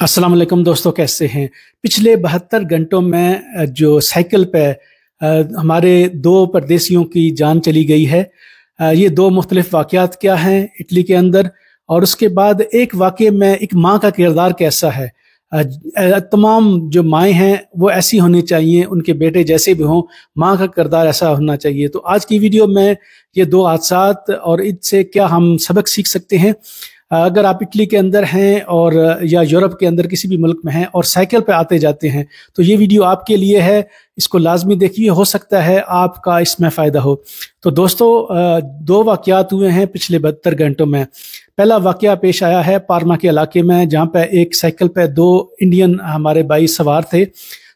अस्सलाम वालेकुम दोस्तों, कैसे हैं। पिछले 72 घंटों में जो साइकिल पे हमारे दो परदेशियों की जान चली गई है। ये दो मुख्तलिफ वाक़यात क्या हैं इटली के अंदर, और उसके बाद एक वाक़े में एक माँ का किरदार कैसा है। तमाम जो माएँ हैं वो ऐसी होनी चाहिए, उनके बेटे जैसे भी हों, माँ का किरदार ऐसा होना चाहिए। तो आज की वीडियो में ये दो हादसात और इससे क्या हम सबक सीख सकते हैं। अगर आप इटली के अंदर हैं और या यूरोप के अंदर किसी भी मुल्क में हैं और साइकिल पे आते जाते हैं, तो ये वीडियो आपके लिए है। इसको लाजमी देखिए, हो सकता है आपका इसमें फ़ायदा हो। तो दोस्तों, दो वाक़यात हुए हैं पिछले 72 घंटों में। पहला वाक़या पेश आया है पार्मा के इलाके में, जहाँ पे एक साइकिल पे दो इंडियन हमारे भाई सवार थे।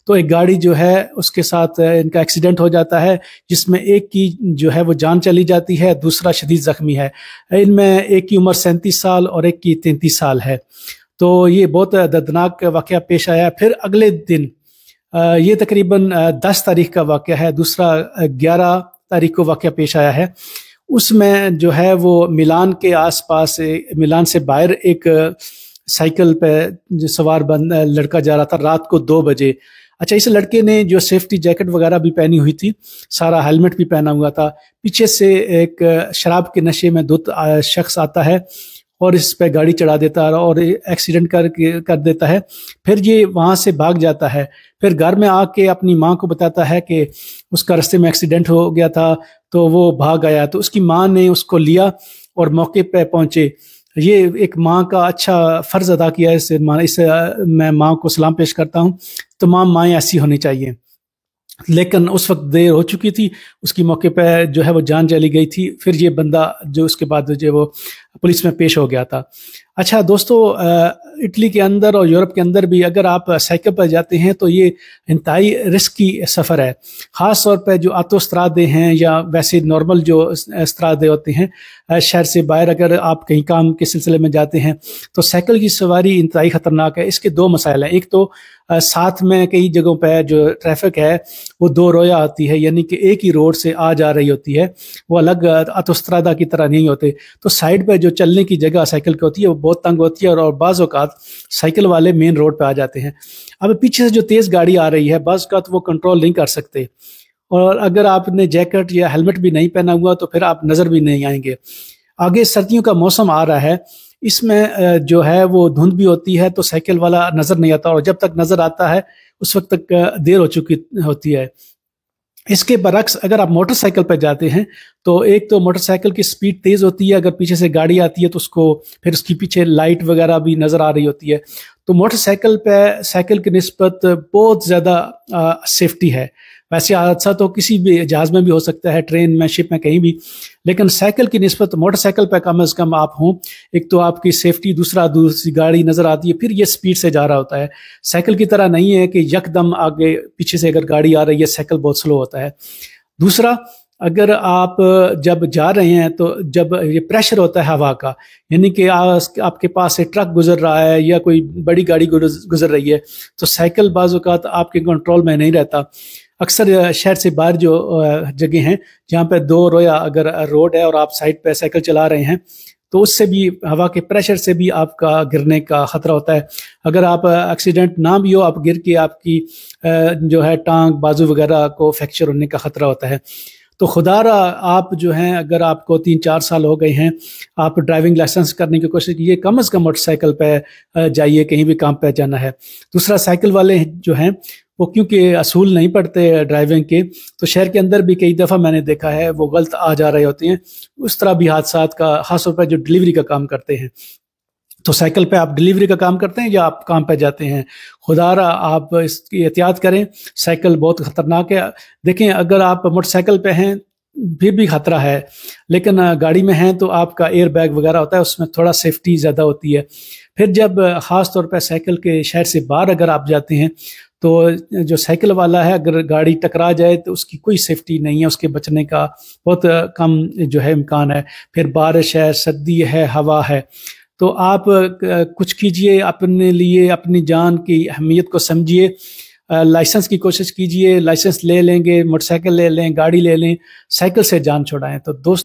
तो एक गाड़ी जो है उसके साथ इनका एक्सीडेंट हो जाता है, जिसमें एक की जो है वो जान चली जाती है, दूसरा शदीद ज़ख्मी है। इनमें एक की उम्र 37 साल और एक की 33 साल है। तो ये बहुत दर्दनाक वाक़या पेश आया। फिर अगले दिन ये तकरीबन 10 तारीख का वाक़या है, दूसरा 11 तारीख को वाक़या पेश आया है। उसमें जो है वो मिलान के आसपास, मिलान से बाहर एक साइकिल पे जो सवार लड़का जा रहा था रात को 2 बजे। अच्छा, इस लड़के ने जो सेफ्टी जैकेट वगैरह भी पहनी हुई थी, सारा हेलमेट भी पहना हुआ था। पीछे से एक शराब के नशे में धुत शख्स आता है और इस पे गाड़ी चढ़ा देता है और एक्सीडेंट कर देता है। फिर ये वहाँ से भाग जाता है। फिर घर में आके अपनी माँ को बताता है कि उसका रास्ते में एक्सीडेंट हो गया था, तो वो भाग आया। तो उसकी माँ ने उसको लिया और मौके पे पहुँचे। ये एक माँ का अच्छा फ़र्ज़ अदा किया है। इससे मैं माँ को सलाम पेश करता हूँ। तमाम माएँ ऐसी होनी चाहिए। लेकिन उस वक्त देर हो चुकी थी, उसकी मौके पे जो है वो जान चली गई थी। फिर ये बंदा जो उसके बाद जो वो पुलिस में पेश हो गया था। अच्छा दोस्तों, इटली के अंदर और यूरोप के अंदर भी अगर आप साइकिल पर जाते हैं तो ये इंतहाई रिस्की सफ़र है। ख़ास तौर पर जो ऑटोस्ट्रादे हैं या वैसे नॉर्मल जो स्ट्रादे होते हैं, शहर से बाहर अगर आप कहीं काम के सिलसिले में जाते हैं तो साइकिल की सवारी इंतहाई ख़तरनाक है। इसके दो मसाइल हैं। एक तो साथ में कई जगहों पर जो ट्रैफिक है वो दो रोया होती है, यानी कि एक ही रोड से आ जा रही होती है, वो अलग ऑटोस्ट्रादा की तरह नहीं होते। तो साइड पर जो चलने की जगह साइकिल की होती है वो बहुत तंग होती है और बाज़ औक़ात साइकिल वाले मेन रोड पे आ जाते हैं। अब पीछे से जो तेज़ गाड़ी आ रही है, बाज़ औक़ात वो कंट्रोल नहीं कर सकते, और अगर आपने जैकेट या हेलमेट भी नहीं पहना हुआ तो फिर आप नज़र भी नहीं आएंगे। आगे सर्दियों का मौसम आ रहा है, इसमें जो है वो धुंध भी होती है, तो साइकिल वाला नज़र नहीं आता, और जब तक नज़र आता है उस वक्त तक देर हो चुकी होती है। इसके बरक्स अगर आप मोटरसाइकिल पर जाते हैं तो एक तो मोटरसाइकिल की स्पीड तेज़ होती है, अगर पीछे से गाड़ी आती है तो उसको फिर उसकी पीछे लाइट वगैरह भी नज़र आ रही होती है। तो मोटरसाइकिल पे साइकिल की निस्बत बहुत ज़्यादा सेफ्टी है। वैसे हादसा तो किसी भी जहाज़ में भी हो सकता है, ट्रेन में, शिप में, कहीं भी, लेकिन साइकिल की निस्बत मोटरसाइकिल पे कम से कम आप हों। एक तो आपकी सेफ्टी, दूसरी गाड़ी नज़र आती है, फिर ये स्पीड से जा रहा होता है। साइकिल की तरह नहीं है कि यकदम आगे पीछे से अगर गाड़ी आ रही है, साइकिल बहुत स्लो होता है। दूसरा, अगर आप जब जा रहे हैं तो जब ये प्रेशर होता है हवा का, यानी कि आपके पास से ट्रक गुजर रहा है या कोई बड़ी गाड़ी गुजर रही है, तो साइकिल बाज़ औक़ात आपके कंट्रोल में नहीं रहता। अक्सर शहर से बाहर जो जगह हैं जहाँ पे दो रोया अगर रोड है और आप साइड पे साइकिल चला रहे हैं, तो उससे भी, हवा के प्रेशर से भी आपका गिरने का ख़तरा होता है। अगर आप एक्सीडेंट ना भी हो, आप गिर के आपकी जो है टांग, बाजू वगैरह को फ्रैक्चर होने का ख़तरा होता है। तो खुदारा आप जो हैं, अगर आपको 3-4 साल हो गए हैं, आप ड्राइविंग लाइसेंस करने की कोशिश कीजिए, कम से कम मोटरसाइकिल पे जाइए, कहीं भी काम पे जाना है। दूसरा, साइकिल वाले जो हैं वो क्योंकि असूल नहीं पढ़ते ड्राइविंग के, तो शहर के अंदर भी कई दफ़ा मैंने देखा है वो गलत आ जा रहे होते हैं। उस तरह भी हादसात का, खास तौर पर जो डिलीवरी का काम करते हैं, तो साइकिल पे आप डिलीवरी का काम करते हैं या आप काम पे जाते हैं, खुदारा आप इसकी एहतियात करें। साइकिल बहुत ख़तरनाक है। देखें, अगर आप मोटरसाइकिल पे हैं फिर भी खतरा है, लेकिन गाड़ी में हैं तो आपका एयर बैग वगैरह होता है, उसमें थोड़ा सेफ्टी ज़्यादा होती है। फिर जब ख़ास तौर पर साइकिल के शहर से बाहर अगर आप जाते हैं तो जो साइकिल वाला है, अगर गाड़ी टकरा जाए तो उसकी कोई सेफ्टी नहीं है, उसके बचने का बहुत कम जो है इम्कान है। फिर बारिश है, सर्दी है, हवा है, तो आप कुछ कीजिए अपने लिए, अपनी जान की अहमियत को समझिए। लाइसेंस की कोशिश कीजिए, लाइसेंस ले लेंगे, मोटरसाइकिल ले लें, गाड़ी ले लें, साइकिल से जान छुड़ाएं। तो दोस्त